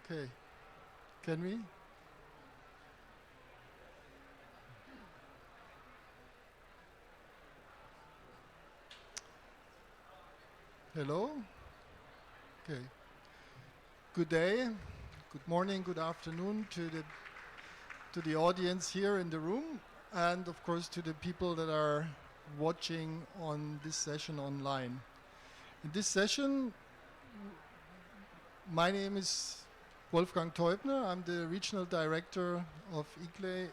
Okay. Can we? Hello? Okay. Good day, good morning, good afternoon to the audience here in the room, and of course to the people that are watching on this session online. In this session, my name is Wolfgang Teubner. I'm the Regional Director of ICLE in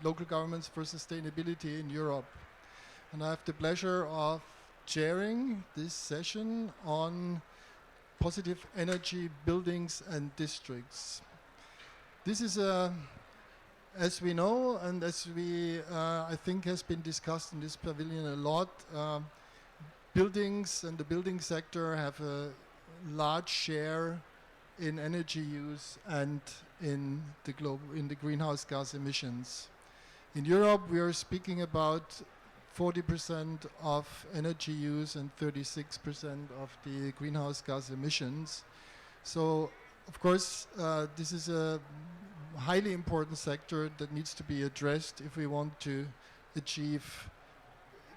Local Governments for Sustainability in Europe. And I have the pleasure of chairing this session on positive energy buildings and districts. This is as we know, and as I think has been discussed in this pavilion a lot, buildings and the building sector have a large share in energy use and in the greenhouse gas emissions. In Europe, we are speaking about 40% of energy use and 36% of the greenhouse gas emissions. So, of course, this is a highly important sector that needs to be addressed if we want to achieve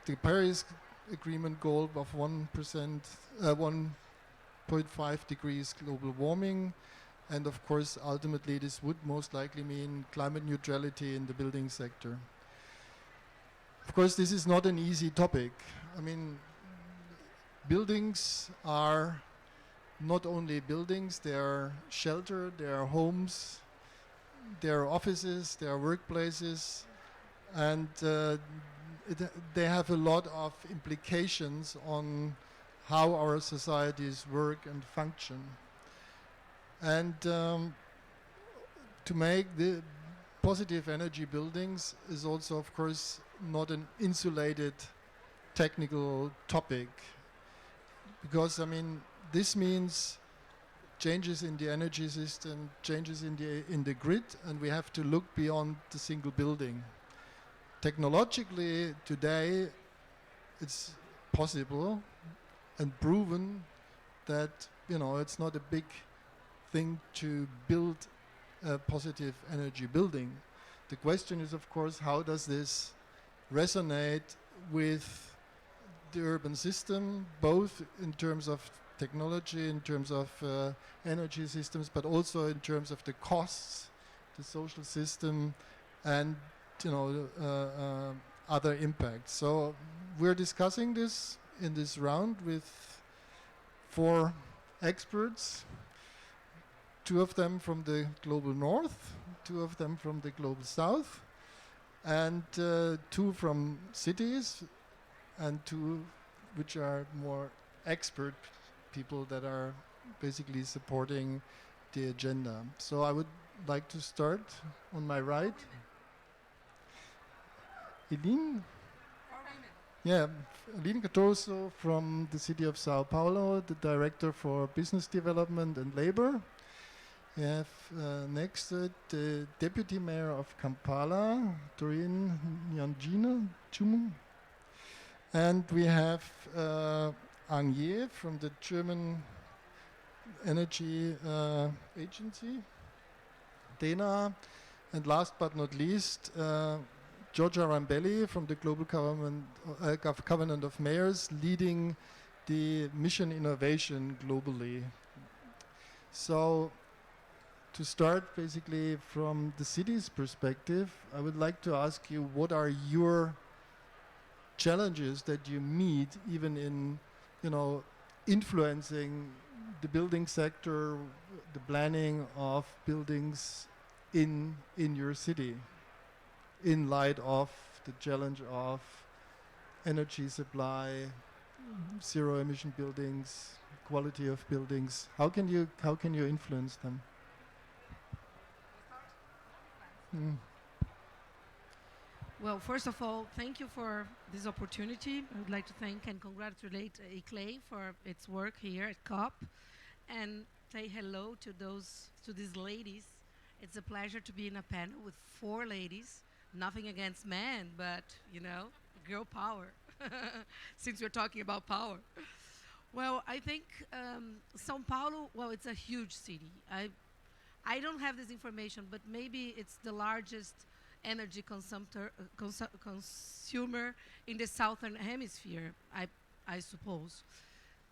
the Paris Agreement goal of 1.5 degrees global warming. And of course, ultimately, this would most likely mean climate neutrality in the building sector. Of course, this is not an easy topic. I mean, buildings are not only buildings, they are shelter, they are homes, they are offices, they are workplaces, and they have a lot of implications on how our societies work and function. And to make the positive energy buildings is also, of course, not an insulated technical topic, because, I mean, this means changes in the energy system, changes in the grid, and we have to look beyond the single building. Technologically, today, it's possible and proven that, it's not a big thing to build a positive energy building. The question is, of course, how does this resonate with the urban system, both in terms of technology, in terms of energy systems, but also in terms of the costs, the social system, and other impacts. So we're discussing this in this round with 4 experts. 2 of them from the global north, 2 of them from the global south, and 2 from cities, and 2 which are more expert people that are basically supporting the agenda. So I would like to start on my right. Eline? Yeah, Eline Cardoso from the city of Sao Paulo, the Director for Business Development and Labor. We have next the Deputy Mayor of Kampala, Doreen Nyangina Chumu. And we have Ang Ye from the German Energy Agency, DENA. And last but not least, Giorgia Rambelli from the Global Covenant of Mayors, leading the mission innovation globally. So, to start basically from the city's perspective, I would like to ask you, what are your challenges that you meet even in, influencing the building sector, the planning of buildings in your city, in light of the challenge of energy supply, zero emission buildings, quality of buildings? How can you influence them? Well, first of all, thank you for this opportunity. I would like to thank and congratulate ICLE for its work here at COP, and say hello to these ladies. It's a pleasure to be in a panel with 4 ladies. Nothing against men, but girl power. Since we're talking about power. Well, I think São Paulo. Well, it's a huge city. I don't have this information, but maybe it's the largest energy consumer in the southern hemisphere, I suppose.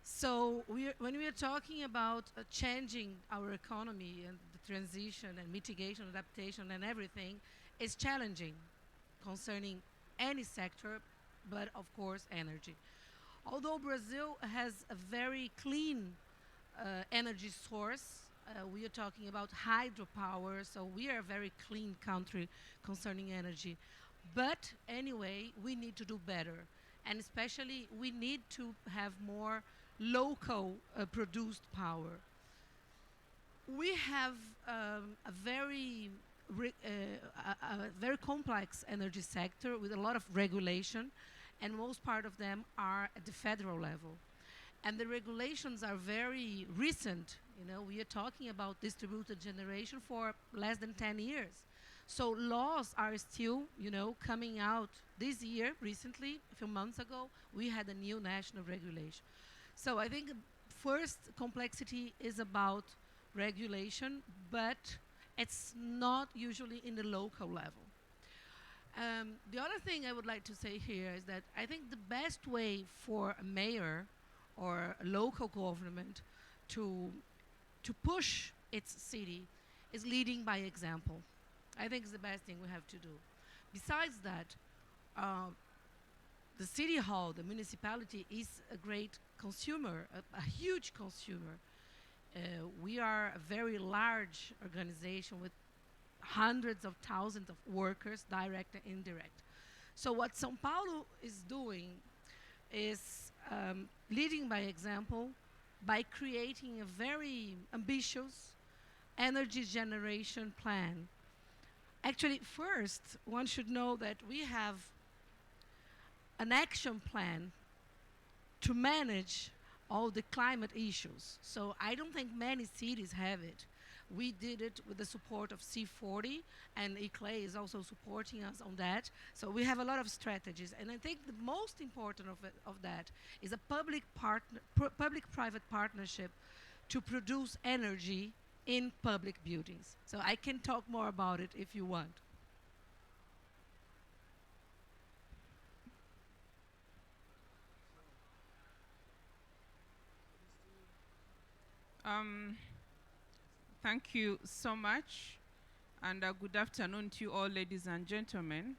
So when we are talking about changing our economy and the transition and mitigation, adaptation and everything, it's challenging concerning any sector, but of course energy. Although Brazil has a very clean energy source, we are talking about hydropower, so we are a very clean country concerning energy. But anyway, we need to do better. And especially, we need to have more local produced power. We have a very complex energy sector with a lot of regulation, and most part of them are at the federal level. And the regulations are very recent. You know, we are talking about distributed generation for less than 10 years. So laws are still, you know, coming out this year. Recently, a few months ago, we had a new national regulation. So I think first complexity is about regulation, but it's not usually in the local level. The other thing I would like to say here is that I think the best way for a mayor or a local government to push its city is leading by example. I think it's the best thing we have to do. Besides that, the city hall, the municipality, is a great consumer, a huge consumer. We are a very large organization with hundreds of thousands of workers, direct and indirect. So what São Paulo is doing is leading by example by creating a very ambitious energy generation plan. Actually, first, one should know that we have an action plan to manage all the climate issues. So I don't think many cities have it. We did it with the support of C40, and ICLEI is also supporting us on that. So we have a lot of strategies. And I think the most important of that is a public-private partnership to produce energy in public buildings. So I can talk more about it if you want. Thank you so much, and good afternoon to you all, ladies and gentlemen.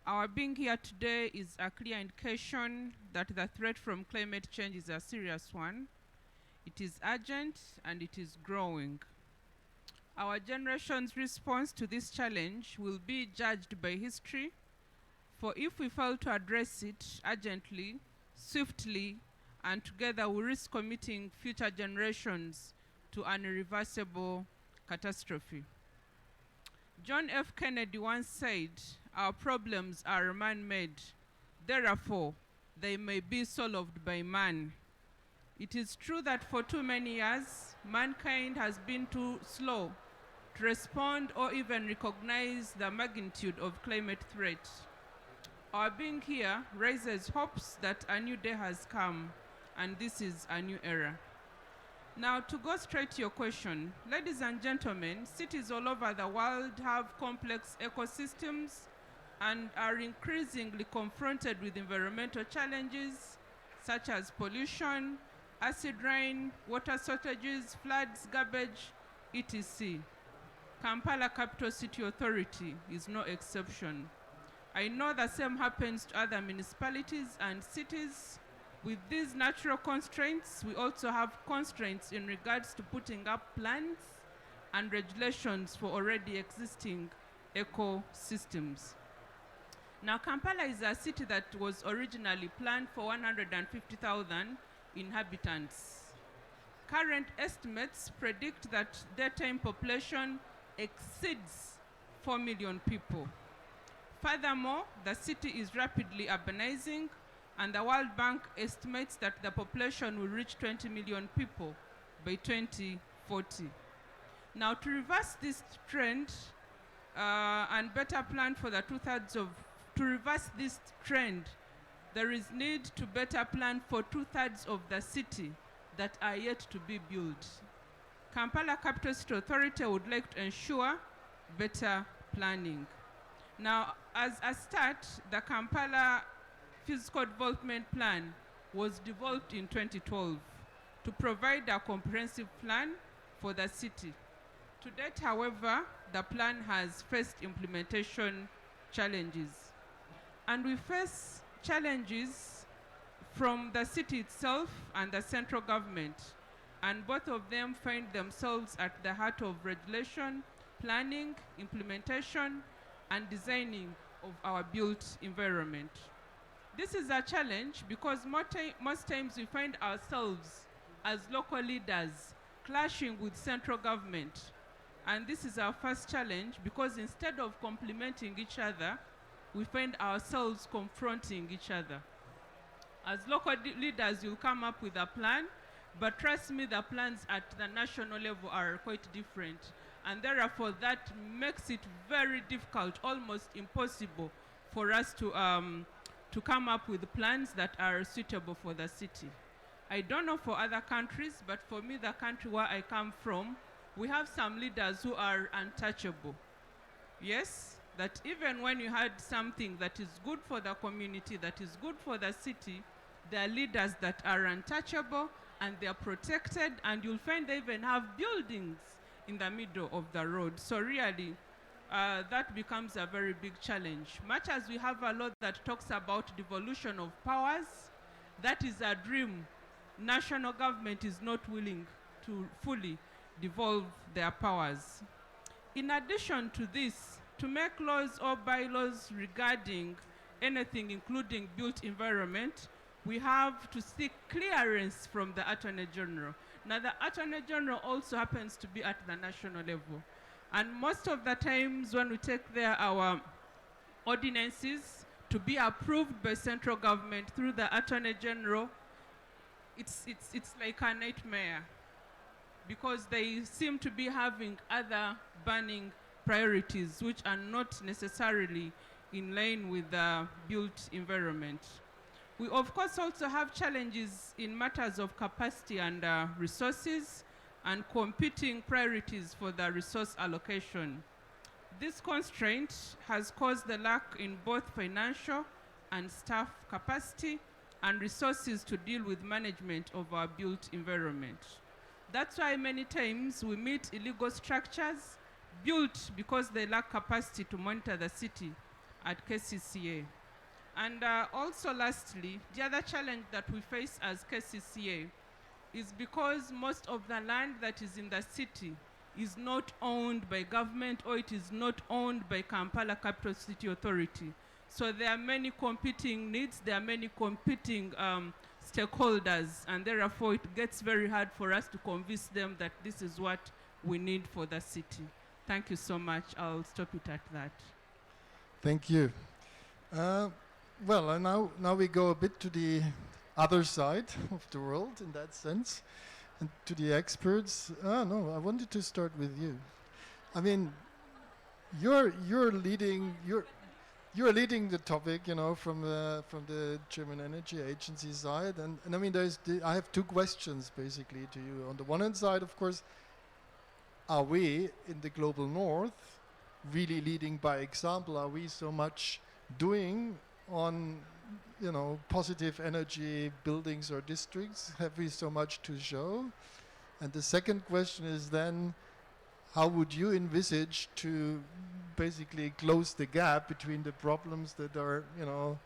Our being here today is a clear indication that the threat from climate change is a serious one. It is urgent and it is growing. Our generation's response to this challenge will be judged by history, for if we fail to address it urgently, swiftly, and together we risk committing future generations to an irreversible catastrophe. John F. Kennedy once said, "Our problems are man-made, therefore they may be solved by man." It is true that for too many years, mankind has been too slow to respond or even recognize the magnitude of climate threat. Our being here raises hopes that a new day has come, and this is a new era. Now, to go straight to your question, ladies and gentlemen, cities all over the world have complex ecosystems and are increasingly confronted with environmental challenges such as pollution, acid rain, water shortages, floods, garbage, etc. Kampala Capital City Authority is no exception. I know the same happens to other municipalities and cities. With these natural constraints, we also have constraints in regards to putting up plans and regulations for already existing ecosystems. Now, Kampala is a city that was originally planned for 150,000 inhabitants. Current estimates predict that daytime population exceeds 4 million people. Furthermore, the city is rapidly urbanizing, and the World Bank estimates that the population will reach 20 million people by 2040. Now, to reverse this trend and better plan for the to reverse this trend, there is need to better plan for 2/3 of the city that are yet to be built. Kampala Capital City Authority would like to ensure better planning. Now, as a start, the Kampala Physical Development Plan was developed in 2012 to provide a comprehensive plan for the city. To date, however, the plan has faced implementation challenges. And we face challenges from the city itself and the central government. And both of them find themselves at the heart of regulation, planning, implementation, and designing of our built environment. This is a challenge because most times we find ourselves as local leaders clashing with central government. And this is our first challenge because instead of complementing each other, we find ourselves confronting each other. As local leaders, you'll come up with a plan, but trust me, the plans at the national level are quite different. And therefore, that makes it very difficult, almost impossible, for us to come up with plans that are suitable for the city. I don't know for other countries, but for me, the country where I come from, we have some leaders who are untouchable. Yes, that even when you had something that is good for the community, that is good for the city, there are leaders that are untouchable and they are protected, and you'll find they even have buildings in the middle of the road. So really, that becomes a very big challenge. Much as we have a law that talks about devolution of powers, that is a dream. National government is not willing to fully devolve their powers. In addition to this, to make laws or bylaws regarding anything including built environment, we have to seek clearance from the Attorney General. Now, the Attorney General also happens to be at the national level. And most of the times when we take there our ordinances to be approved by central government through the Attorney General, it's like a nightmare because they seem to be having other burning priorities which are not necessarily in line with the built environment. We of course also have challenges in matters of capacity and resources and competing priorities for the resource allocation. This constraint has caused the lack in both financial and staff capacity and resources to deal with management of our built environment. That's why many times we meet illegal structures built because they lack capacity to monitor the city at KCCA. And also lastly, the other challenge that we face as KCCA is because most of the land that is in the city is not owned by government or it is not owned by Kampala Capital City Authority. So there are many competing needs, there are many competing stakeholders, and therefore it gets very hard for us to convince them that this is what we need for the city. Thank you so much. I'll stop it at that. Thank you. Well, now we go a bit to the other side of the world in that sense, and to the experts. No, I wanted to start with you. I mean, you're leading the topic, you know, from the German Energy Agency side, and I mean, I have two questions basically to you. On the one hand side, of course, are we in the global north really leading by example? Are we so much doing on, you know, positive energy buildings or districts? Have we so much to show? And the second question is then, how would you envisage to basically close the gap between the problems that are, you know,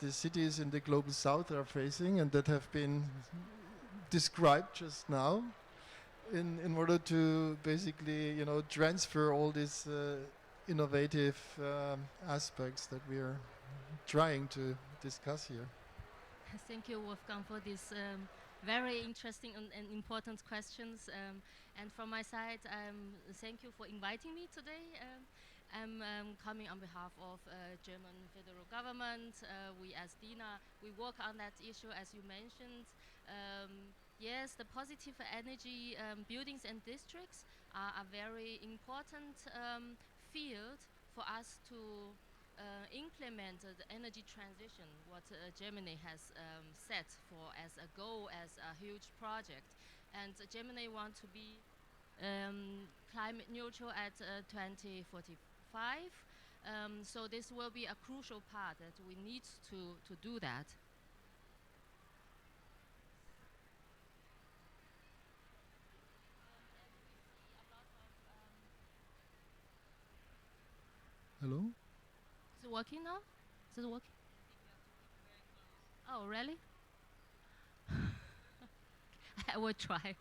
the cities in the global south are facing and that have been described just now, in order to basically, you know, transfer all these innovative aspects that we are trying to discuss here? Thank you, Wolfgang, for these very interesting and important questions. And from my side, thank you for inviting me today. I'm coming on behalf of German federal government. We as DINA, we work on that issue, as you mentioned. Yes, the positive energy buildings and districts are a very important field for us to implement the energy transition, what Germany has set for as a goal, as a huge project. And Germany want to be climate neutral at 2045. So this will be a crucial part that we need to do that. Hello? Is it working now? Is it working? Oh, really? I will try.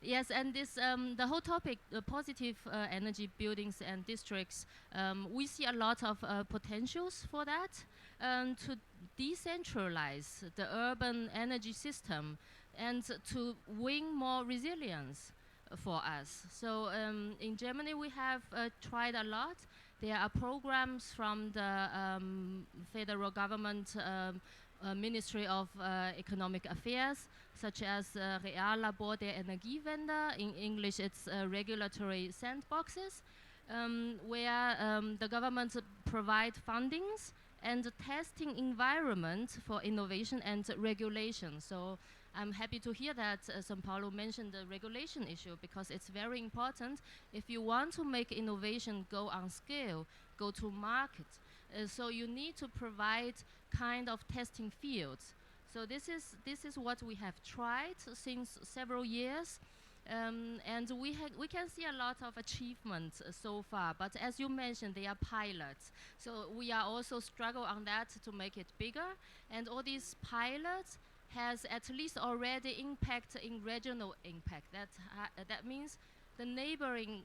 Yes, and this the whole topic, positive energy buildings and districts, we see a lot of potentials for that to decentralize the urban energy system and to win more resilience for us. So in Germany, we have tried a lot. There are programs from the federal government Ministry of Economic Affairs, such as Reallabor der Energiewende. In English, it's regulatory sandboxes, where the government provide fundings and testing environment for innovation and regulation. So I'm happy to hear that São Paulo mentioned the regulation issue, because it's very important if you want to make innovation go on scale, go to market. So you need to provide kind of testing fields. So this is what we have tried since several years. And we can see a lot of achievements so far, but as you mentioned, they are pilots. So we are also struggle on that to make it bigger. And all these pilots has at least already impact in regional impact. That means the neighboring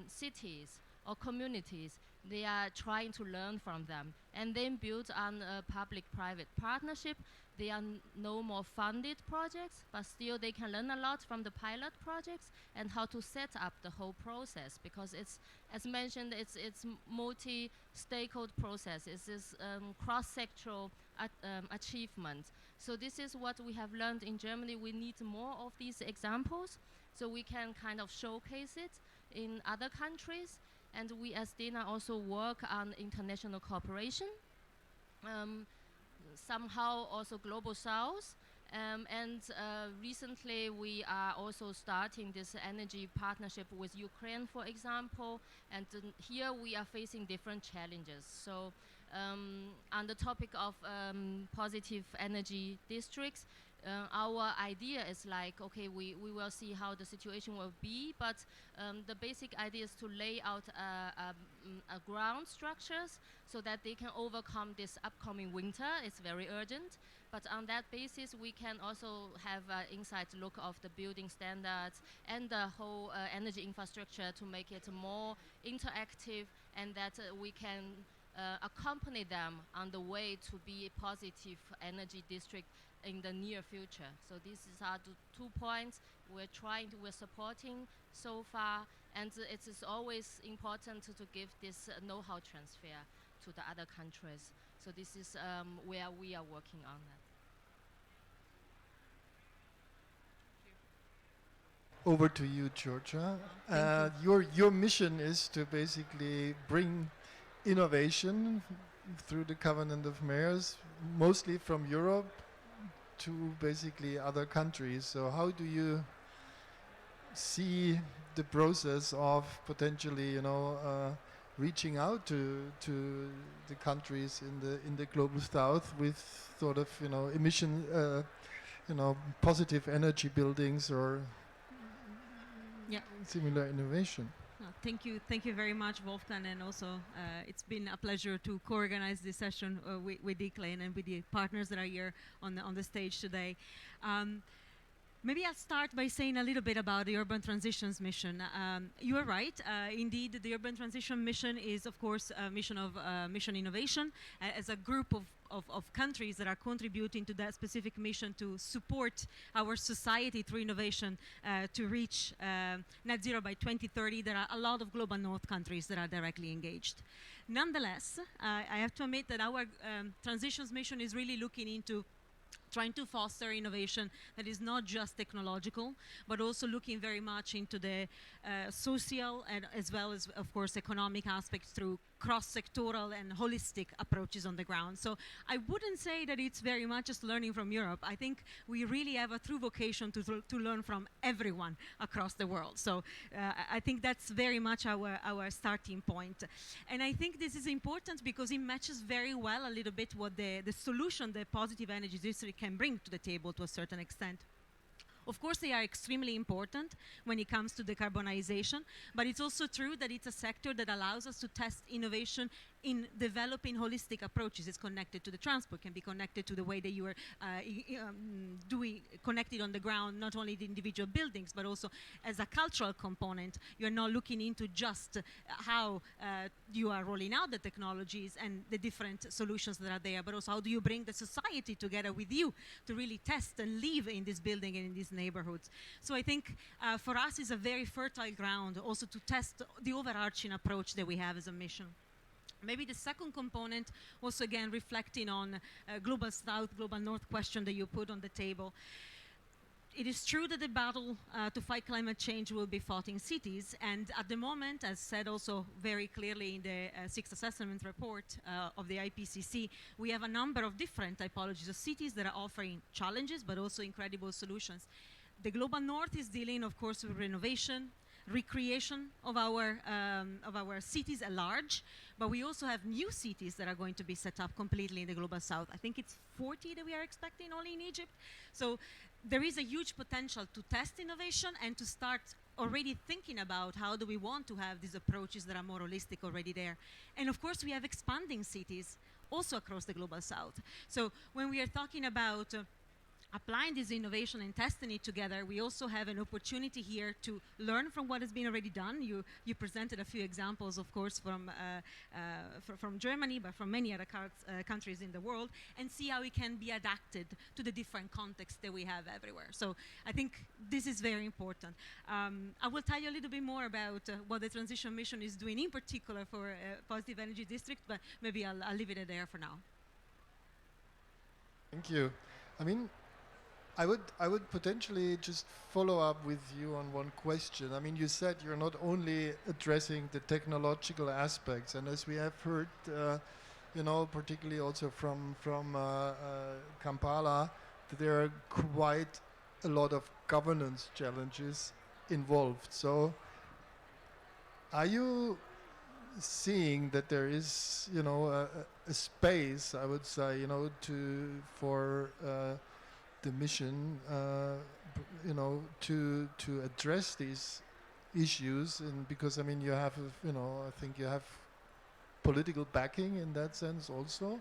cities or communities, they are trying to learn from them and then build on a public-private partnership. They are no more funded projects, but still they can learn a lot from the pilot projects and how to set up the whole process, because it's, as mentioned, it's multi-stakeholder process. It's this cross-sectoral achievement. So this is what we have learned in Germany. We need more of these examples so we can kind of showcase it in other countries. And we as DENA also work on international cooperation, somehow also Global South. And recently we are also starting this energy partnership with Ukraine, for example. And here we are facing different challenges. So on the topic of positive energy districts, our idea is like, okay, we will see how the situation will be, but the basic idea is to lay out a ground structures so that they can overcome this upcoming winter. It's very urgent. But on that basis, we can also have an inside look of the building standards and the whole energy infrastructure to make it more interactive, and that we can accompany them on the way to be a positive energy district in the near future. So these are the 2 points we're supporting so far, and it is always important to give this know-how transfer to the other countries. So this is where we are working on that. Over to you, Georgia. You. Your mission is to basically bring innovation through the Covenant of Mayors, mostly from Europe to basically other countries. So how do you see the process of potentially, reaching out to the countries in the global south with sort of, emission, positive energy buildings or similar innovation? Thank you very much, Wolfgang, and also it's been a pleasure to co-organize this session with Declan and with the partners that are here on the stage today. Maybe I'll start by saying a little bit about the Urban Transitions Mission. You are right. Indeed, the Urban Transition Mission is, of course, a mission of mission innovation as a group of countries that are contributing to that specific mission to support our society through innovation to reach net zero by 2030. There are a lot of global north countries that are directly engaged. Nonetheless, I have to admit that our transitions mission is really looking into trying to foster innovation that is not just technological, but also looking very much into the social and as well as, of course, economic aspects through cross-sectoral and holistic approaches on the ground. So I wouldn't say that it's very much just learning from Europe. I think we really have a true vocation to learn from everyone across the world. So I think that's very much our starting point. And I think this is important because it matches very well a little bit what the solution the positive energy district can bring to the table to a certain extent. Of course, they are extremely important when it comes to decarbonization, but it's also true that it's a sector that allows us to test innovation in developing holistic approaches. It's connected to the transport, can be connected to the way that you are connected on the ground, not only the individual buildings, but also as a cultural component. You're not looking into just how you are rolling out the technologies and the different solutions that are there, but also how do you bring the society together with you to really test and live in this building and in these neighborhoods. So I think for us is a very fertile ground also to test the overarching approach that we have as a mission. Maybe the second component, also again reflecting on global south, global north question that you put on the table. It is true that the battle to fight climate change will be fought in cities, and at the moment, as said also very clearly in the sixth assessment report of the IPCC, we have a number of different typologies of cities that are offering challenges but also incredible solutions. The global north is dealing, of course, with renovation, recreation of our cities at large, but we also have new cities that are going to be set up completely in the global south. I think it's 40 that we are expecting only in Egypt. So there is a huge potential to test innovation and to start already thinking about how do we want to have these approaches that are more holistic already there. And of course, we have expanding cities also across the global south. So when we are talking about applying this innovation and testing it together, we also have an opportunity here to learn from what has been already done. You presented a few examples, of course, from Germany, but from many other countries in the world, and see how it can be adapted to the different contexts that we have everywhere. So I think this is very important. I will tell you a little bit more about what the transition mission is doing in particular for Positive Energy District, but maybe I'll leave it there for now. Thank you. I mean, I would potentially just follow up with you on one question. I mean, you said you're not only addressing the technological aspects, and as we have heard, you know, particularly also from Kampala, that there are quite a lot of governance challenges involved. So, are you seeing that there is, you know, a space, I would say, you know, for the mission, you know, to address these issues, and because I mean you have, you know, I think you have political backing in that sense also.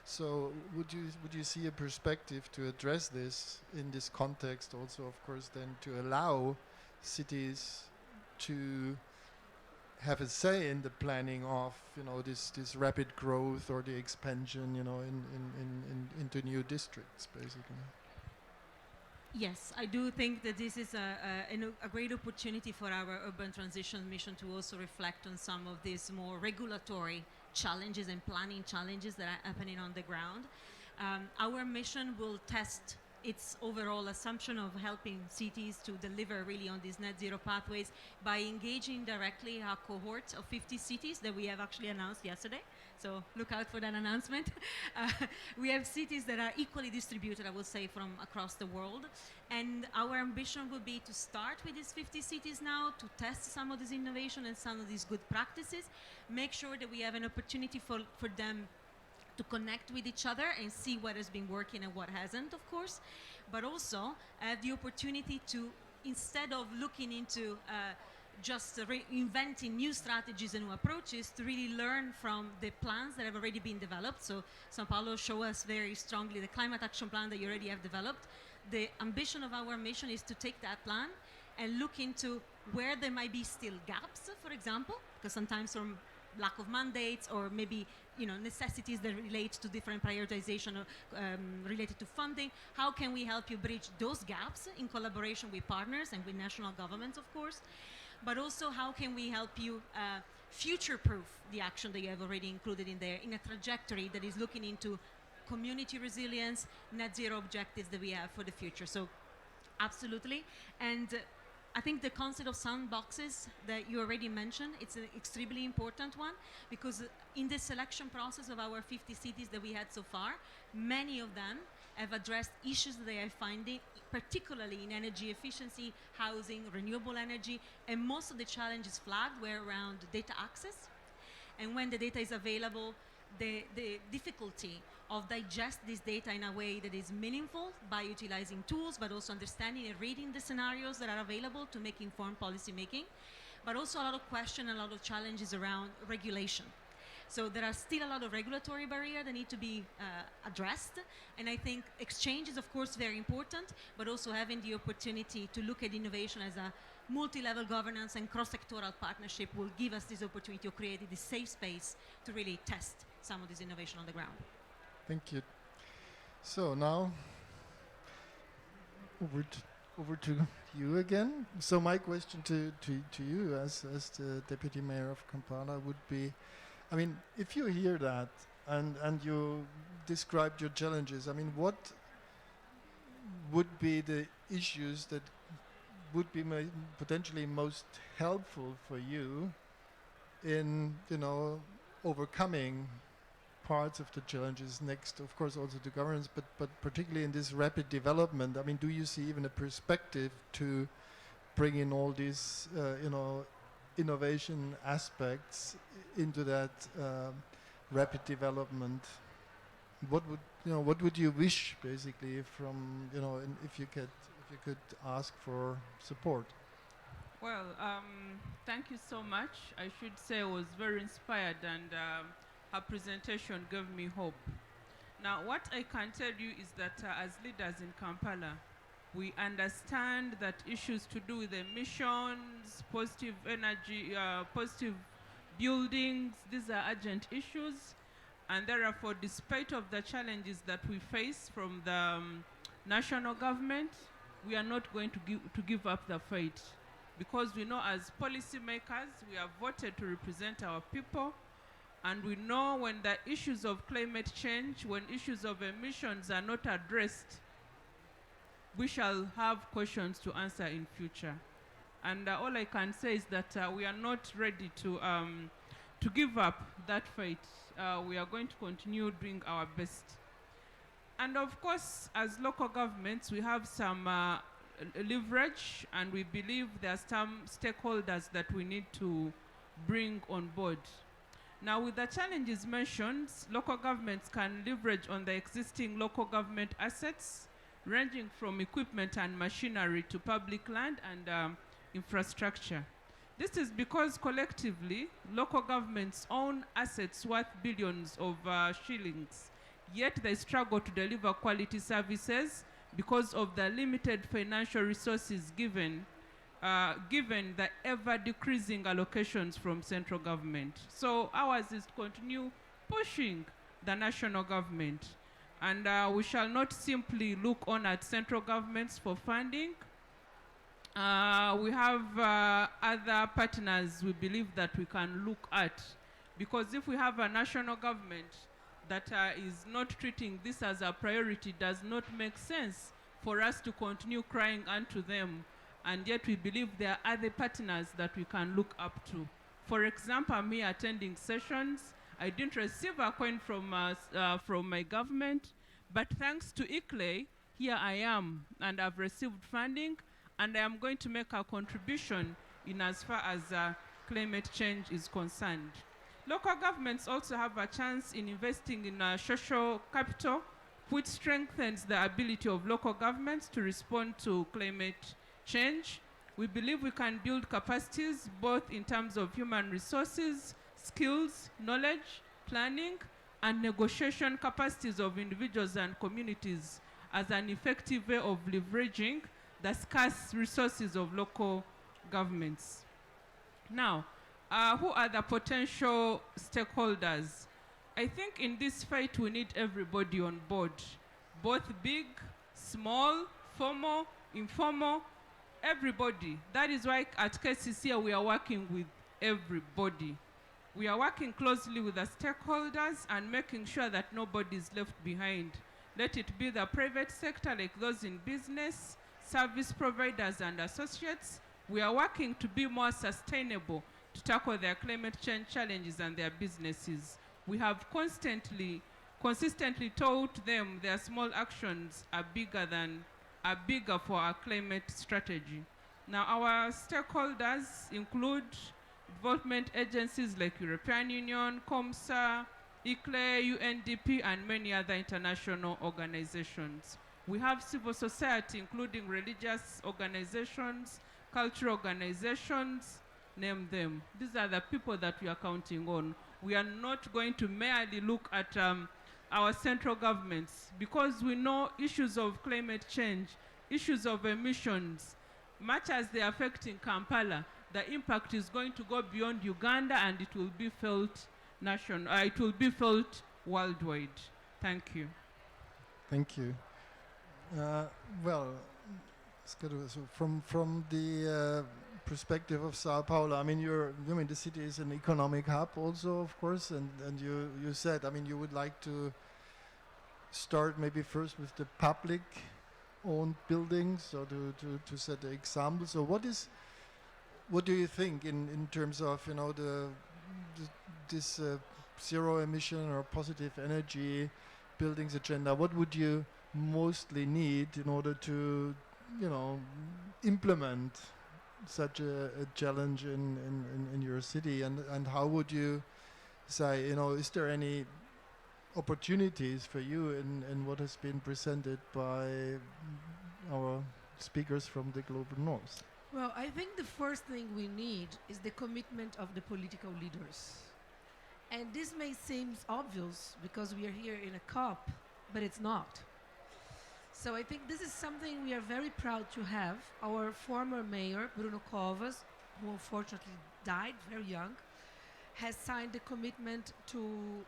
So would you see a perspective to address this in this context also, of course, then to allow cities to have a say in the planning of, you know, this rapid growth or the expansion, you know, into new districts, basically? Yes, I do think that this is a great opportunity for our urban transition mission to also reflect on some of these more regulatory challenges and planning challenges that are happening on the ground. Our mission will test its overall assumption of helping cities to deliver really on these net zero pathways by engaging directly a cohort of 50 cities that we have actually announced yesterday. So look out for that announcement. We have cities that are equally distributed, I would say, from across the world. And our ambition will be to start with these 50 cities now, to test some of this innovation and some of these good practices, make sure that we have an opportunity for them to connect with each other and see what has been working and what hasn't, of course, but also have the opportunity to, instead of looking into just inventing new strategies and new approaches, to really learn from the plans that have already been developed. So Sao Paulo show us very strongly the climate action plan that you already have developed. The ambition of our mission is to take that plan and look into where there might be still gaps, for example, because sometimes from lack of mandates or maybe, you know, necessities that relate to different prioritization related to funding. How can we help you bridge those gaps in collaboration with partners and with national governments, of course? But also, how can we help you future-proof the action that you have already included in there in a trajectory that is looking into community resilience, net zero objectives that we have for the future. So absolutely. And I think the concept of sandboxes that you already mentioned, it's an extremely important one, because in the selection process of our 50 cities that we had so far, many of them have addressed issues that they are finding, particularly in energy efficiency, housing, renewable energy, and most of the challenges flagged were around data access. And when the data is available, the difficulty of digest this data in a way that is meaningful by utilizing tools, but also understanding and reading the scenarios that are available to make informed policy making, but also a lot of questions, a lot of challenges around regulation. So there are still a lot of regulatory barriers that need to be addressed, and I think exchange is of course very important, but also having the opportunity to look at innovation as a multi-level governance and cross-sectoral partnership will give us this opportunity of creating this safe space to really test some of this innovation on the ground. Thank you. So now, over to you again. So my question to you as the Deputy Mayor of Kampala would be, I mean, if you hear that and you described your challenges, I mean, what would be the issues that would be potentially most helpful for you in, you know, overcoming parts of the challenges next, of course, also to governance, but particularly in this rapid development? I mean, do you see even a perspective to bring in all these, you know, innovation aspects into that rapid development? What would you wish, basically, from, you know, if you could ask for support? Well, thank you so much. I should say I was very inspired, and her presentation gave me hope. Now, what I can tell you is that as leaders in Kampala, we understand that issues to do with emissions, positive energy, positive buildings, these are urgent issues, and therefore, despite of the challenges that we face from the national government, we are not going to give up the fight, because we know as policymakers, we have voted to represent our people, and we know when the issues of climate change, when issues of emissions are not addressed, we shall have questions to answer in future. And all I can say is that we are not ready to give up that fight. We are going to continue doing our best. And of course, as local governments, we have some leverage, and we believe there are some stakeholders that we need to bring on board. Now, with the challenges mentioned, local governments can leverage on the existing local government assets, ranging from equipment and machinery to public land and infrastructure. This is because collectively, local governments own assets worth billions of shillings, yet they struggle to deliver quality services because of the limited financial resources given the ever-decreasing allocations from central government. So ours is to continue pushing the national government. And we shall not simply look on at central governments for funding. We have other partners we believe that we can look at. Because if we have a national government that is not treating this as a priority, it does not make sense for us to continue crying unto them. And yet we believe there are other partners that we can look up to. For example, I'm here attending sessions. I didn't receive a coin from my government, but thanks to ICLEI, here I am, and I've received funding, and I am going to make a contribution in as far as climate change is concerned. Local governments also have a chance in investing in social capital, which strengthens the ability of local governments to respond to climate change. We believe we can build capacities both in terms of human resources, skills, knowledge, planning, and negotiation capacities of individuals and communities as an effective way of leveraging the scarce resources of local governments. Now, who are the potential stakeholders? I think in this fight we need everybody on board, both big, small, formal, informal, everybody. That is why at KCC we are working with everybody. We are working closely with the stakeholders and making sure that nobody is left behind. Let it be the private sector, like those in business, service providers and associates, We are working to be more sustainable, to tackle their climate change challenges and their businesses. We have consistently told them their small actions are bigger for our climate strategy. Now, our stakeholders include development agencies like European Union, COMSA, ICLE, UNDP, and many other international organizations. We have civil society, including religious organizations, cultural organizations, name them. These are the people that we are counting on. We are not going to merely look at our central governments, because we know issues of climate change, issues of emissions, much as they are affecting Kampala, the impact is going to go beyond Uganda, and it will be felt it will be felt worldwide. Thank you. Thank you. Well, so from the perspective of Sao Paulo, I mean, the city is an economic hub also, of course, and you said, I mean, you would like to start maybe first with the public-owned buildings, or to set the example. So what do you think in terms of, you know, this zero emission or positive energy buildings agenda? What would you mostly need in order to, you know, implement such a challenge in your city, and how would you say, you know, is there any opportunities for you in what has been presented by our speakers from the Global North? Well, I think the first thing we need is the commitment of the political leaders. And this may seem obvious because we are here in a COP, but it's not. So I think this is something we are very proud to have. Our former mayor, Bruno Covas, who unfortunately died very young, has signed a commitment to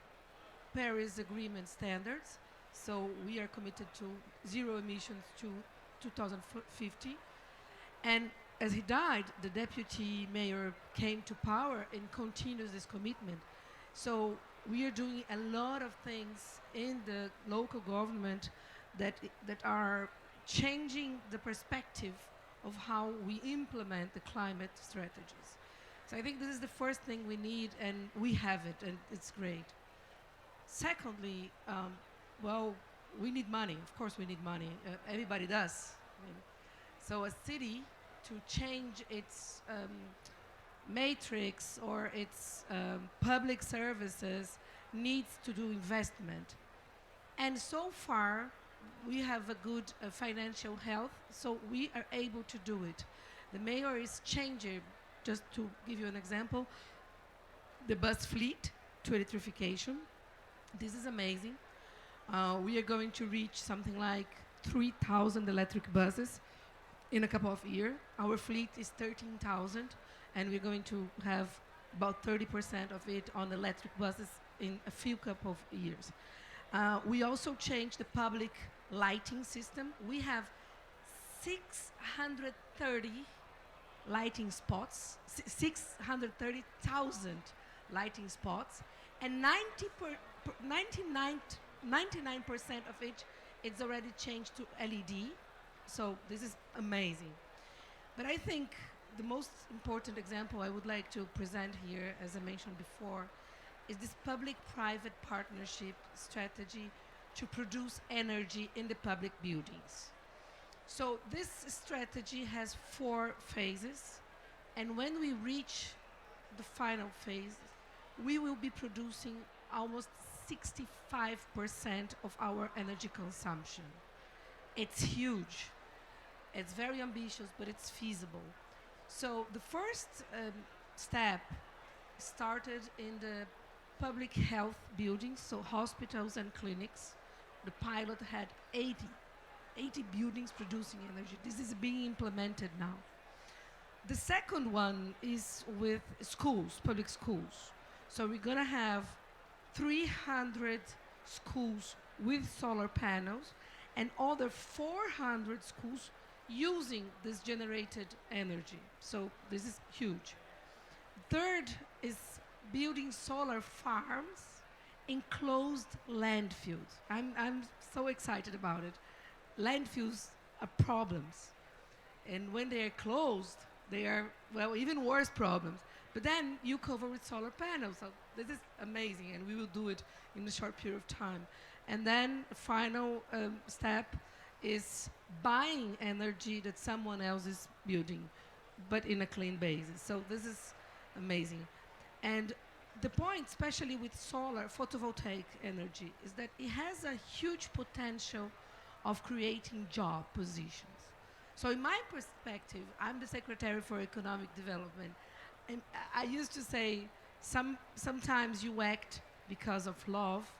Paris Agreement standards. So we are committed to zero emissions to 2050. And as he died, the deputy mayor came to power and continues this commitment. So we are doing a lot of things in the local government that are changing the perspective of how we implement the climate strategies. So I think this is the first thing we need, and we have it, and it's great. Secondly, well, we need money. Of course we need money. Everybody does. I mean, so a city, to change its matrix or its public services, needs to do investment. And so far, we have a good financial health, so we are able to do it. The mayor is changing, just to give you an example, the bus fleet to electrification. This is amazing. We are going to reach something like 3,000 electric buses in a couple of years. Our fleet is 13,000, and we're going to have about 30% of it on electric buses in a few couple of years. We also changed the public lighting system. We have 630 lighting spots, 630,000 lighting spots, and 99% of it is already changed to LED. So this is amazing. But I think the most important example I would like to present here, as I mentioned before, is this public-private partnership strategy to produce energy in the public buildings. So this strategy has 4 phases, and when we reach the final phase, we will be producing almost 65% of our energy consumption. It's huge. It's very ambitious, but it's feasible. So the first step started in the public health buildings, so hospitals and clinics. The pilot had 80 buildings producing energy. This is being implemented now. The second one is with schools, public schools. So we're gonna have 300 schools with solar panels and other 400 schools using this generated energy. So this is huge. Third is building solar farms in closed landfills. I'm so excited about it. Landfills are problems. And when they are closed, They are, well, even worse problems. But then you cover with solar panels. So this is amazing, and we will do it in a short period of time. And then the final step is buying energy that someone else is building, but in a clean basis. So this is amazing. And the point, especially with solar photovoltaic energy, is that it has a huge potential of creating job positions. So in my perspective, I'm the Secretary for Economic Development, and I used to say sometimes you act because of love,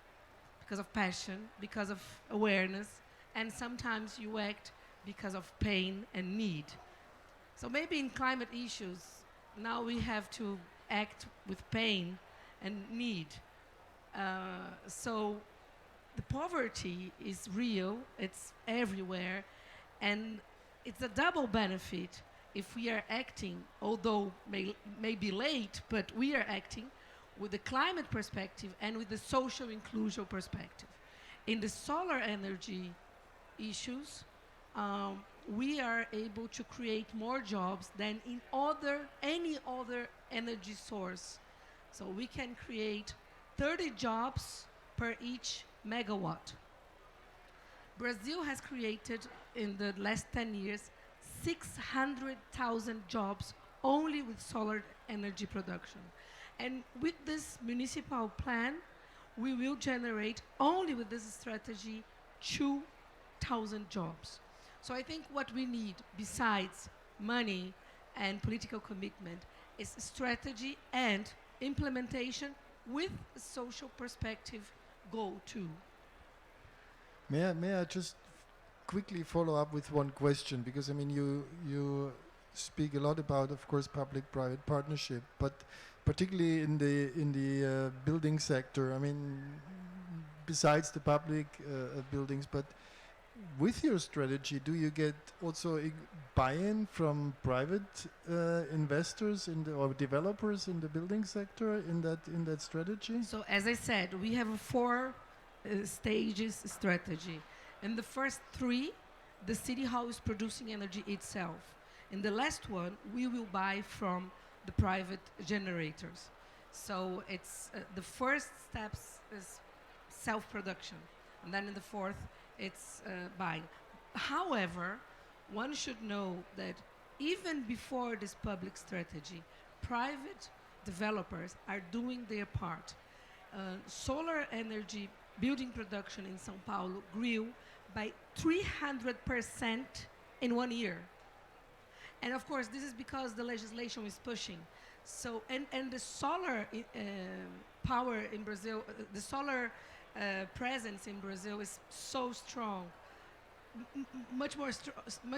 because of passion, because of awareness, and sometimes you act because of pain and need. So maybe in climate issues, now we have to act with pain and need. So the poverty is real, it's everywhere, and it's a double benefit if we are acting, although may be late, but we are acting with the climate perspective and with the social inclusion perspective. In the solar energy issues, we are able to create more jobs than in any other energy source. So we can create 30 jobs per each megawatt. Brazil has created in the last 10 years 600,000 jobs only with solar energy production. And with this municipal plan, we will generate only with this strategy 2,000 jobs. So I think what we need besides money and political commitment is strategy and implementation with a social perspective goal too. May I just quickly follow up with one question, because I mean you speak a lot about, of course, public-private partnership, but particularly in the building sector. I mean, besides the public buildings, but with your strategy, do you get also buy-in from private investors or developers in the building sector in that strategy? So as I said, we have a four stages strategy. In the first three, the city hall is producing energy itself. In the last one, we will buy from the private generators. So it's the first steps is self-production, and then in the fourth, it's buying. However, one should know that even before this public strategy, private developers are doing their part. Solar energy building production in São Paulo grew by 300% in 1 year. And of course, this is because the legislation is pushing. So, and the solar power in Brazil, the solar presence in Brazil is so strong, much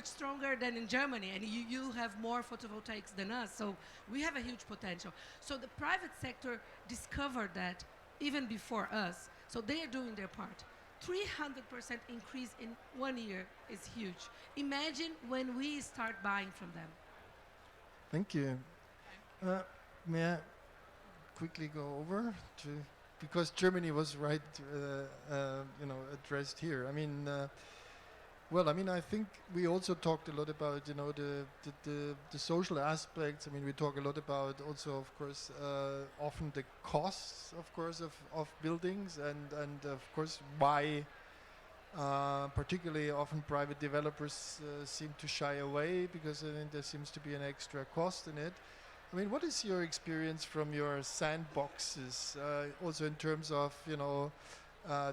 stronger than in Germany, and you have more photovoltaics than us, so we have a huge potential. So the private sector discovered that even before us, so they are doing their part. 300% increase in 1 year is huge. Imagine when we start buying from them. Thank you. May I quickly go over to, because Germany was right, addressed here. I mean, I think we also talked a lot about, the social aspects. I mean, we talk a lot about also, of course, often the costs, of course, of buildings, and of course, why particularly often private developers seem to shy away, because I think there seems to be an extra cost in it. I mean, what is your experience from your sandboxes, also in terms of,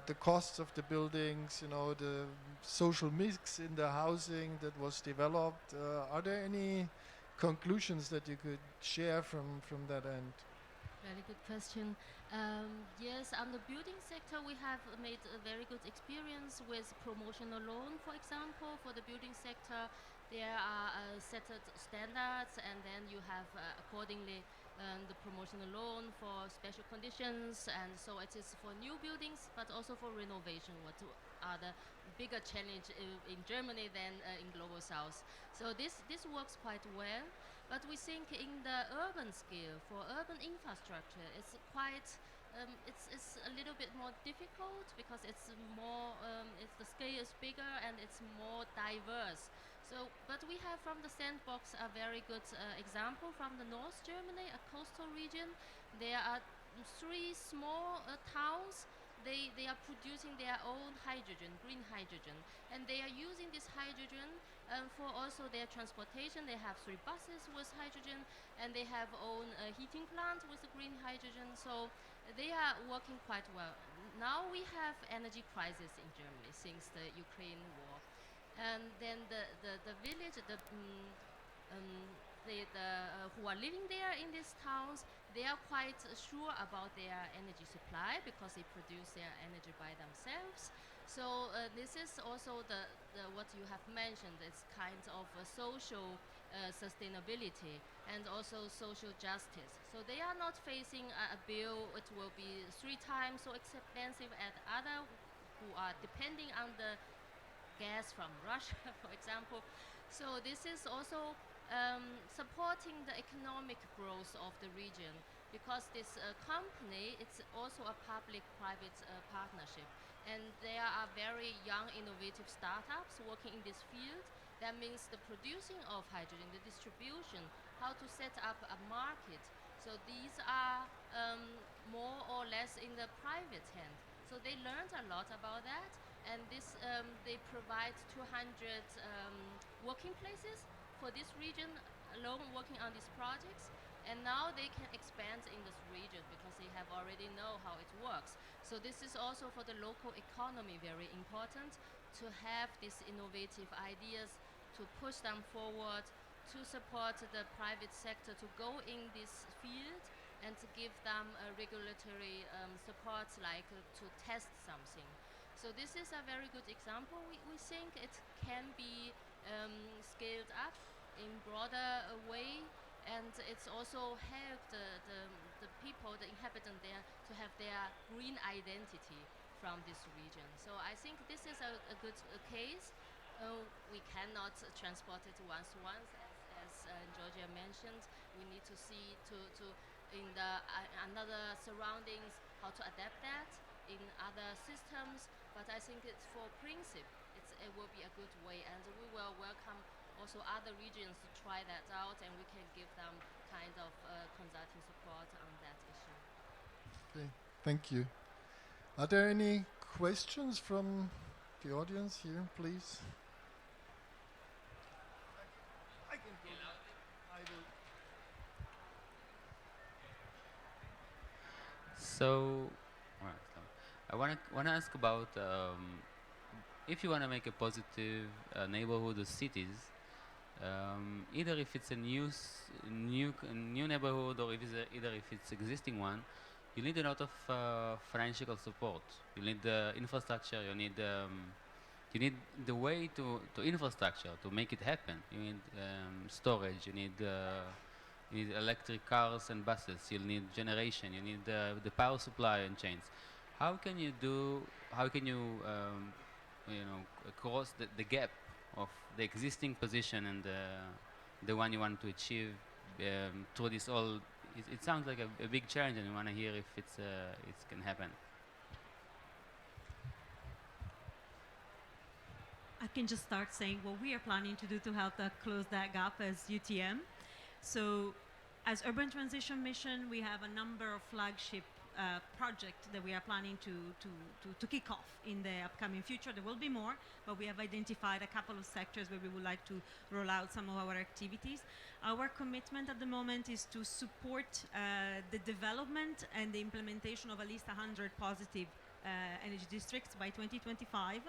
the costs of the buildings, the social mix in the housing that was developed? Are there any conclusions that you could share from that end? Very good question. Yes, on the building sector, we have made a very good experience with promotional loan, for example. For the building sector, there are set standards, and then you have accordingly the promotional loan for special conditions, and so it is for new buildings, but also for renovation, what are the bigger challenge in Germany than in Global South. So this works quite well. But we think in the urban scale, for urban infrastructure, it's quite, it's a little bit more difficult, because it's more, the scale is bigger and it's more diverse. So, but we have from the sandbox a very good example from the North Germany, a coastal region. There are three small towns. They are producing their own hydrogen, green hydrogen, and they are using this hydrogen for also their transportation. They have 3 buses with hydrogen, and they have own heating plant with the green hydrogen. So they are working quite well. Now we have energy crisis in Germany since the Ukraine war, and then the village, who are living there in these towns, they are quite sure about their energy supply because they produce their energy by themselves. So this is also the what you have mentioned. It's kind of a social sustainability and also social justice. So they are not facing a bill. It will be 3 times so expensive as other who are depending on the gas from Russia, for example. So this is also supporting the economic growth of the region because this company, it's also a public-private partnership. And there are very young, innovative startups working in this field. That means the producing of hydrogen, the distribution, how to set up a market. So these are more or less in the private hand. So they learned a lot about that, and this they provide 200 working places for this region alone working on these projects, and now they can expand in this region because they have already know how it works. So this is also for the local economy very important to have these innovative ideas, to push them forward, to support the private sector to go in this field and to give them regulatory support like to test something. So this is a very good example. We think it can be scaled up in broader way, and it's also helped the people, the inhabitant there, to have their green identity from this region. So I think this is a good case. We cannot transport it once, as Georgia mentioned. We need to see to in the another surroundings how to adapt that in other systems. But I think it's for principle, it will be a good way, and we will welcome also other regions to try that out, and we can give them kind of consulting support on that issue. Okay, thank you. Are there any questions from the audience here, please? I can go. I will. So, alright, so I wanna ask about if you wanna make a positive neighborhood or cities, either if it's a new neighborhood or if either if it's existing one, you need a lot of financial support. You need the infrastructure. You need the way to infrastructure to make it happen. You need storage. You need electric cars and buses. You'll need generation. You need the power supply and chains. How can you do? How can you cross the gap of the existing position and the one you want to achieve through this all? It sounds like a big challenge, and I want to hear if it can happen. I can just start saying what we are planning to do to help close that gap as UTM. So as Urban Transition Mission, we have a number of flagship projects that we are planning to kick off in the upcoming future. There will be more, but we have identified a couple of sectors where we would like to roll out some of our activities. Our commitment at the moment is to support the development and the implementation of at least 100 positive energy districts by 2025.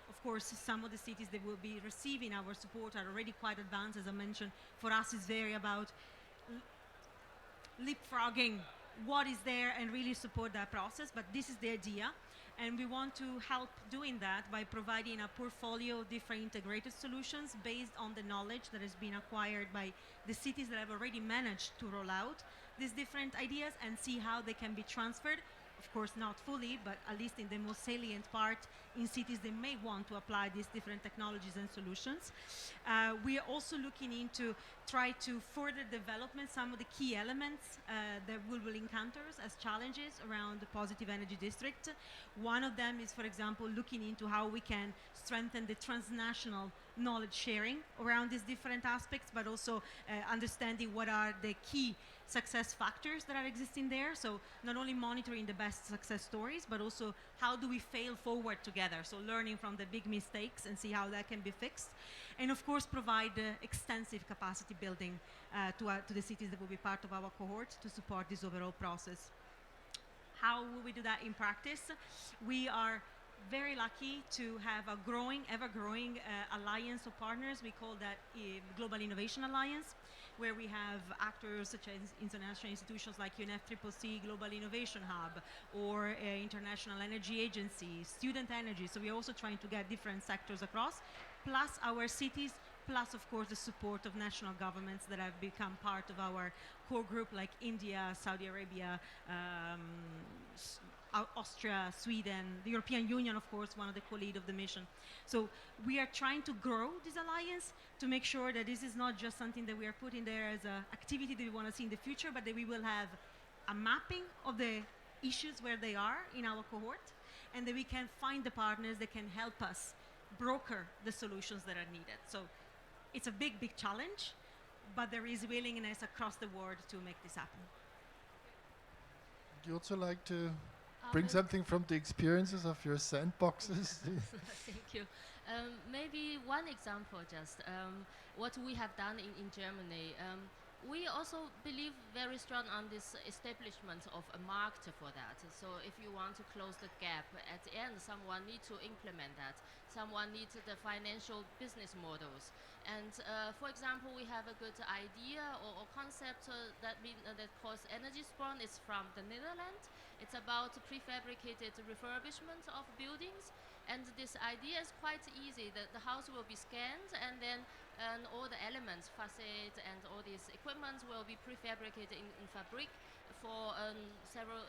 Of course, some of the cities that will be receiving our support are already quite advanced. As I mentioned, for us it's very about leapfrogging what is there and really support that process, but this is the idea. And we want to help doing that by providing a portfolio of different integrated solutions based on the knowledge that has been acquired by the cities that have already managed to roll out these different ideas and see how they can be transferred, of course not fully, but at least in the most salient part, in cities they may want to apply these different technologies and solutions. We are also looking into try to further development some of the key elements that we will encounter as challenges around the positive energy district. One of them is, for example, looking into how we can strengthen the transnational knowledge sharing around these different aspects, but also understanding what are the key success factors that are existing there. So not only monitoring the best success stories, but also how do we fail forward together. So learning from the big mistakes and see how that can be fixed. And of course provide extensive capacity building to the cities that will be part of our cohort to support this overall process. How will we do that in practice? We are very lucky to have a growing, ever-growing alliance of partners. We call that Global Innovation Alliance, where we have actors such as international institutions like UNFCCC Global Innovation Hub, or International Energy Agency, Student Energy. So we're also trying to get different sectors across, plus our cities, plus of course the support of national governments that have become part of our core group, like India, Saudi Arabia, Austria, Sweden, the European Union, of course, one of the co-lead of the mission. So we are trying to grow this alliance to make sure that this is not just something that we are putting there as an activity that we want to see in the future, but that we will have a mapping of the issues where they are in our cohort, and that we can find the partners that can help us broker the solutions that are needed. So it's a big, big challenge, but there is willingness across the world to make this happen. Would you also like to bring something from the experiences of your sandboxes? Thank you. Maybe one example, just what we have done in Germany. We also believe very strong on this establishment of a market for that. So if you want to close the gap, at the end, someone needs to implement that. Someone needs the financial business models. And for example, we have a good idea or concept that calls Energy Spawn. It's from the Netherlands. It's about prefabricated refurbishment of buildings. And this idea is quite easy. The house will be scanned, and then all the elements, facade and all these equipments will be prefabricated in fabric for several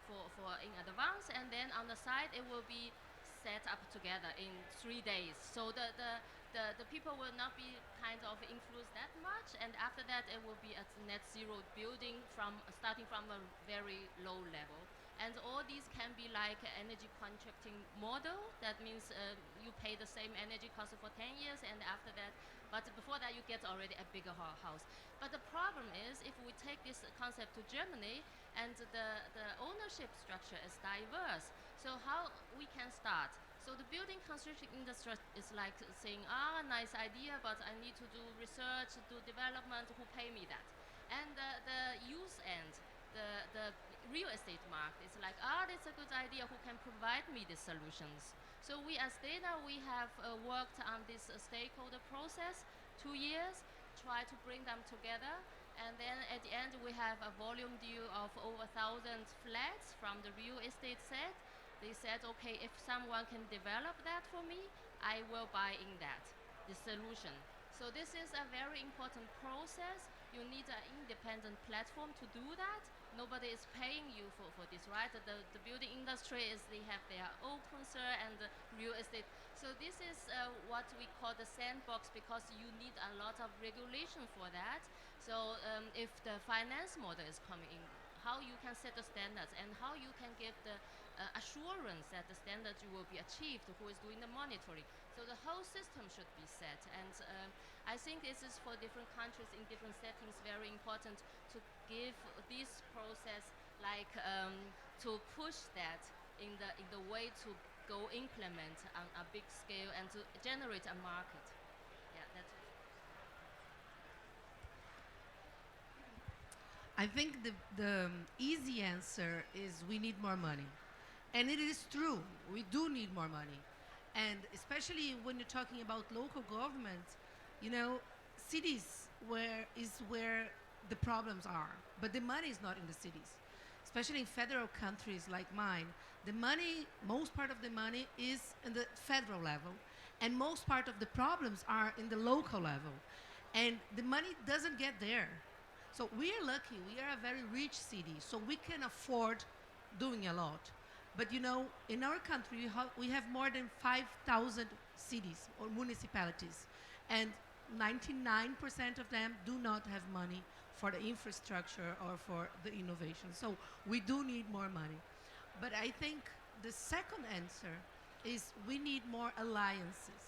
for in advance, and then on the side it will be set up together in 3 days. So the people will not be kind of influenced that much, and after that it will be a net zero building starting from a very low level. And all these can be like an energy contracting model. That means you pay the same energy cost for 10 years, and after that, but before that you get already a bigger house. But the problem is, if we take this concept to Germany, and the ownership structure is diverse, so how we can start? So the building construction industry is like saying, nice idea, but I need to do research, do development, who pay me that? And the use end, the real estate market is like, that's a good idea, who can provide me the solutions? So we as Data, we have worked on this stakeholder process 2 years, try to bring them together, and then at the end we have a volume deal of over 1,000 flats from the real estate set. They said, okay, if someone can develop that for me, I will buy in that, the solution. So this is a very important process. You need an independent platform to do that. Nobody is paying you for this, right? The building industry they have their own concern, and the real estate. So this is what we call the sandbox, because you need a lot of regulation for that. So if the finance model is coming in, how you can set the standards and how you can give the assurance that the standards will be achieved, who is doing the monitoring. So the whole system should be set. And I think this is for different countries in different settings very important to give this process like to push that in the way to go implement on a big scale and to generate a market. Yeah, that's it. I think the easy answer is we need more money. And it is true, we do need more money. And especially when you're talking about local government, cities is where the problems are. But the money is not in the cities. Especially in federal countries like mine, most part of the money is in the federal level. And most part of the problems are in the local level. And the money doesn't get there. So we are lucky, we are a very rich city, so we can afford doing a lot. But you know, in our country, we have more than 5,000 cities or municipalities, and 99% of them do not have money for the infrastructure or for the innovation. So we do need more money. But I think the second answer is we need more alliances,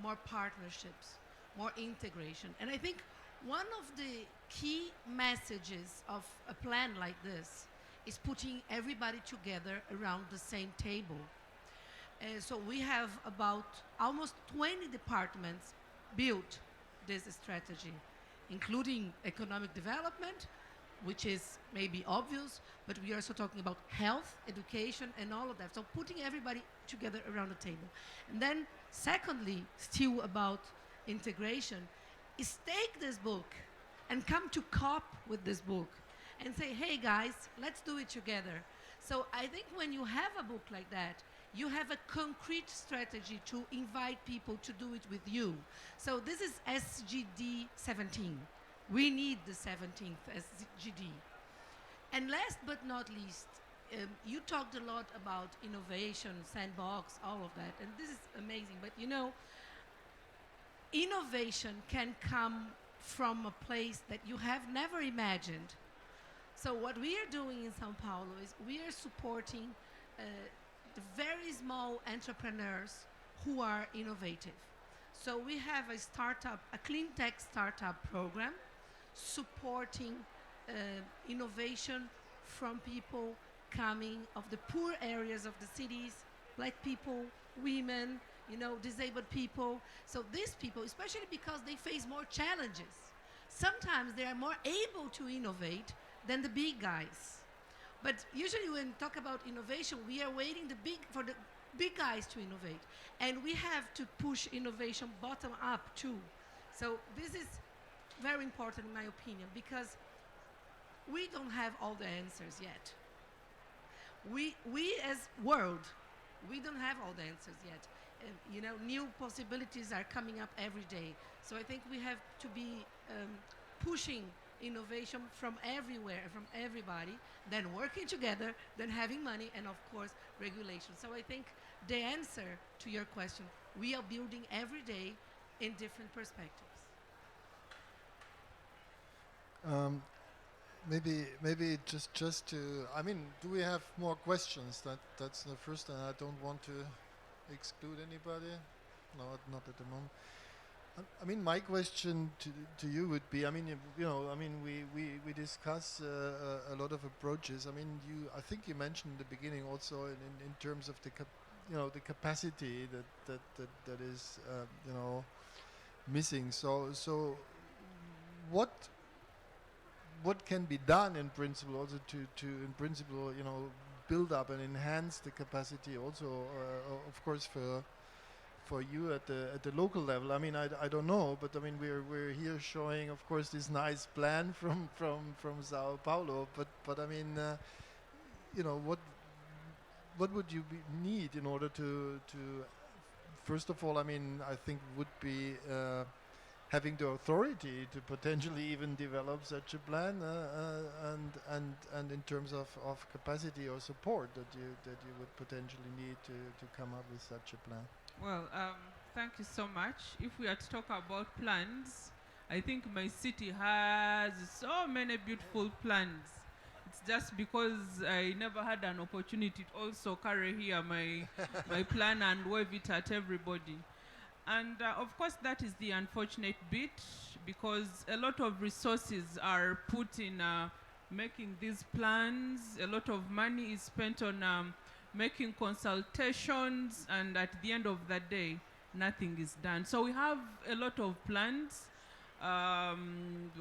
more partnerships, more integration. And I think one of the key messages of a plan like this is putting everybody together around the same table. So we have about almost 20 departments built this strategy, including economic development, which is maybe obvious, but we are also talking about health, education, and all of that. So putting everybody together around the table. And then secondly, still about integration, is take this book and come to COP with this book and say, hey guys, let's do it together. So I think when you have a book like that, you have a concrete strategy to invite people to do it with you. So this is SGD 17. We need the 17th SGD. And last but not least, you talked a lot about innovation, sandbox, all of that, and this is amazing. But you know, innovation can come from a place that you have never imagined. So what we are doing in Sao Paulo is we are supporting the very small entrepreneurs who are innovative. So we have a startup, a clean tech startup program supporting innovation from people coming of the poor areas of the cities, black people, women, you know, disabled people. So these people, especially because they face more challenges, sometimes they are more able to innovate than the big guys. But usually when we talk about innovation, we are waiting for the big guys to innovate. And we have to push innovation bottom up too. So this is very important in my opinion, because we don't have all the answers yet. We as world, we don't have all the answers yet. You know, new possibilities are coming up every day. So I think we have to be pushing innovation from everywhere, from everybody, then working together, then having money, and of course, regulation. So I think the answer to your question, we are building every day in different perspectives. Maybe just to, I mean, do we have more questions? That's the first, and I don't want to exclude anybody. No, not at the moment. I mean, my question to you would be, I mean, you know, I mean, we discuss a lot of approaches. I mean, I think you mentioned in the beginning also in terms of the the capacity that is you know, missing. So what can be done in principle also to in principle, you know, build up and enhance the capacity also, of course, for you at the local level. I mean, I don't know, but I mean, we're here showing, of course, this nice plan from Sao Paulo, but I mean, you know, what would you need in order to first of all, I mean, I think would be having the authority to potentially even develop such a plan, and in terms of capacity or support that you would potentially need to come up with such a plan. Well, thank you so much. If we are to talk about plans, I think my city has so many beautiful plans. It's just because I never had an opportunity to also carry here my plan and wave it at everybody. And of course, that is the unfortunate bit, because a lot of resources are put in making these plans. A lot of money is spent on making consultations, and at the end of the day, nothing is done. So we have a lot of plans,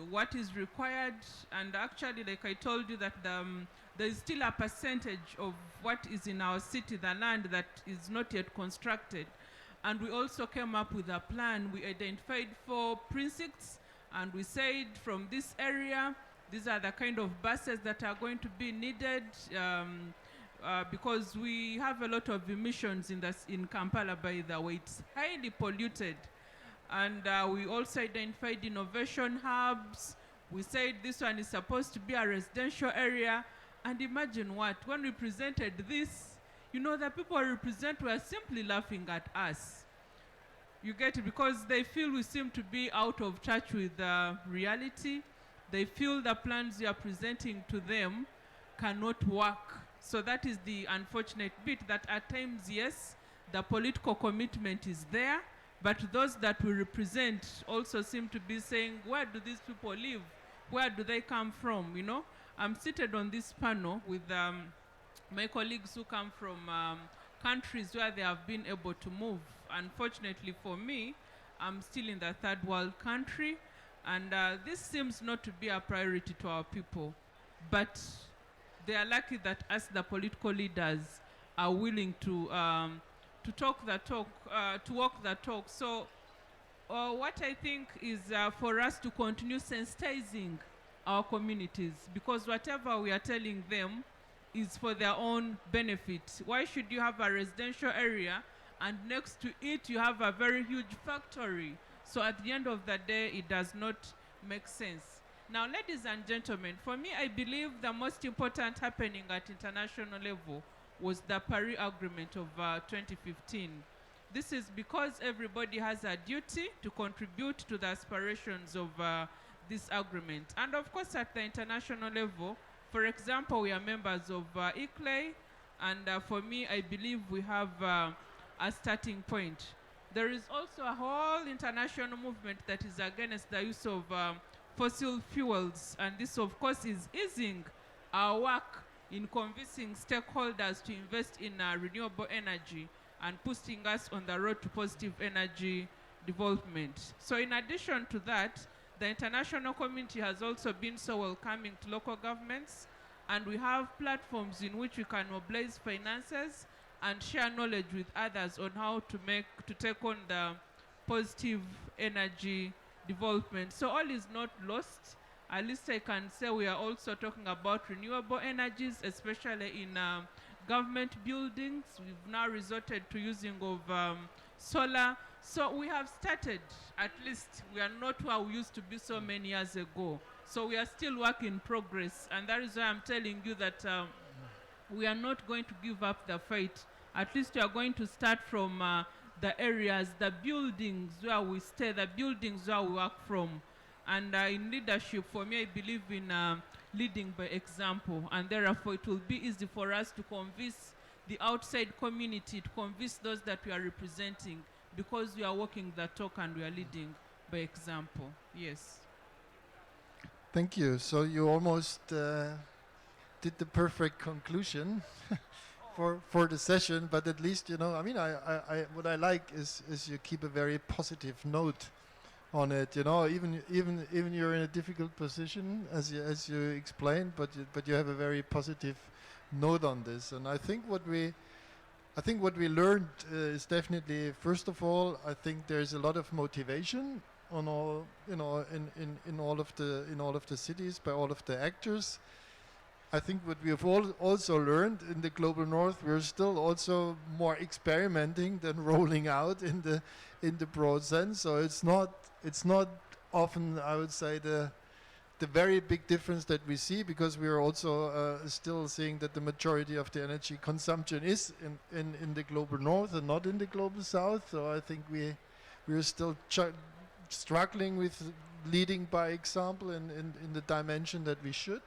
what is required, and actually, like I told you, that there is still a percentage of what is in our city, the land, that is not yet constructed. And we also came up with a plan. We identified 4 precincts, and we said from this area, these are the kind of buses that are going to be needed, because we have a lot of emissions in Kampala, by the way. It's highly polluted. And we also identified innovation hubs. We said this one is supposed to be a residential area, And imagine what, when we presented this, you know, the people we represent were simply laughing at us. You get it? Because they feel we seem to be out of touch with reality. They feel the plans we are presenting to them cannot work. So that is the unfortunate bit, that at times, yes, the political commitment is there, but those that we represent also seem to be saying, where do these people live? Where do they come from, you know? I'm seated on this panel with my colleagues who come from countries where they have been able to move. Unfortunately for me, I'm still in the third world country, and this seems not to be a priority to our people. But they are lucky that us, the political leaders, are willing to talk the talk, to walk the talk. So what I think is for us to continue sensitizing our communities, because whatever we are telling them is for their own benefit. Why should you have a residential area and next to it you have a very huge factory? So at the end of the day, it does not make sense. Now, ladies and gentlemen, for me, I believe the most important happening at international level was the Paris Agreement of 2015. This is because everybody has a duty to contribute to the aspirations of this agreement. And of course, at the international level, for example, we are members of ICLEI, and for me, I believe we have a starting point. There is also a whole international movement that is against the use of fossil fuels, and this, of course, is easing our work in convincing stakeholders to invest in renewable energy and pushing us on the road to positive energy development. So in addition to that, the international community has also been so welcoming to local governments, and we have platforms in which we can mobilize finances and share knowledge with others on how to take on the positive energy development. So all is not lost. At least I can say we are also talking about renewable energies, especially in government buildings. We've now resorted to using of solar. So we have started. At least we are not where we used to be so many years ago. So we are still work in progress, and that is why I'm telling you that we are not going to give up the fight. At least we are going to start from the areas, the buildings where we stay, the buildings where we work from. And in leadership, for me, I believe in leading by example, and therefore it will be easy for us to convince the outside community, to convince those that we are representing, because we are walking the talk and we are leading by example. Yes. Thank you. So you almost did the perfect conclusion for the session, but at least, you know, I mean, I what I like is you keep a very positive note on it. You know, even you're in a difficult position, as you explained, but you have a very positive note on this. And I think what we learned is definitely, first of all, I think there's a lot of motivation on all, you know, in all of the cities by all of the actors. I think what we have also learned in the Global North, we're still also more experimenting than rolling out in the broad sense. So it's not often, I would say, the very big difference that we see, because we are also still seeing that the majority of the energy consumption is in the Global North and not in the Global South. So I think we're still struggling with leading by example in the dimension that we should.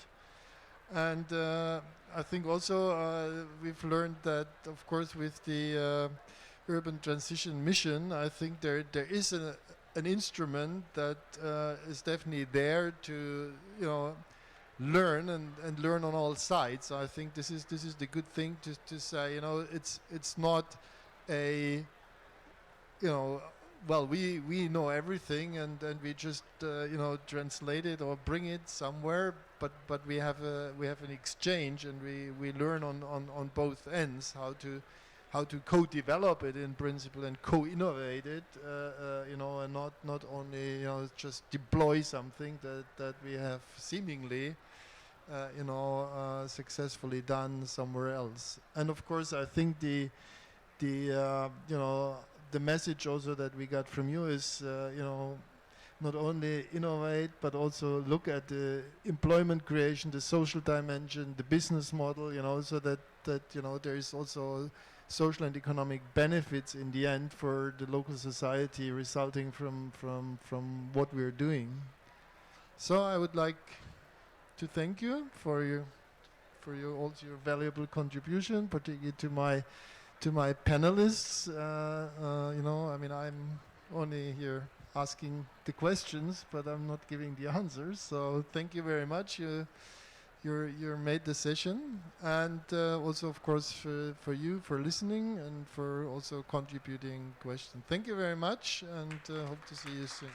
And I think also we've learned that, of course, with the urban transition mission, I think there is an instrument that is definitely there to, you know, learn and learn on all sides. So I think this is the good thing to say, you know, it's not a, you know, well, we know everything and we just you know, translate it or bring it somewhere, but we have an exchange, and we learn on both ends how to co-develop it in principle and co-innovate it, you know, and not only, you know, just deploy something that we have seemingly you know, successfully done somewhere else. And of course, I think the you know, the message also that we got from you is, you know, not only innovate but also look at the employment creation, the social dimension, the business model, so that there is also social and economic benefits in the end for the local society resulting from what we're doing. So I would like to thank you for your also your valuable contribution, particularly to my panelists. I'm only here asking the questions, but I'm not giving the answers. So thank you very much. You made the session, and also of course for you for listening and for also contributing questions. Thank you very much, and hope to see you soon.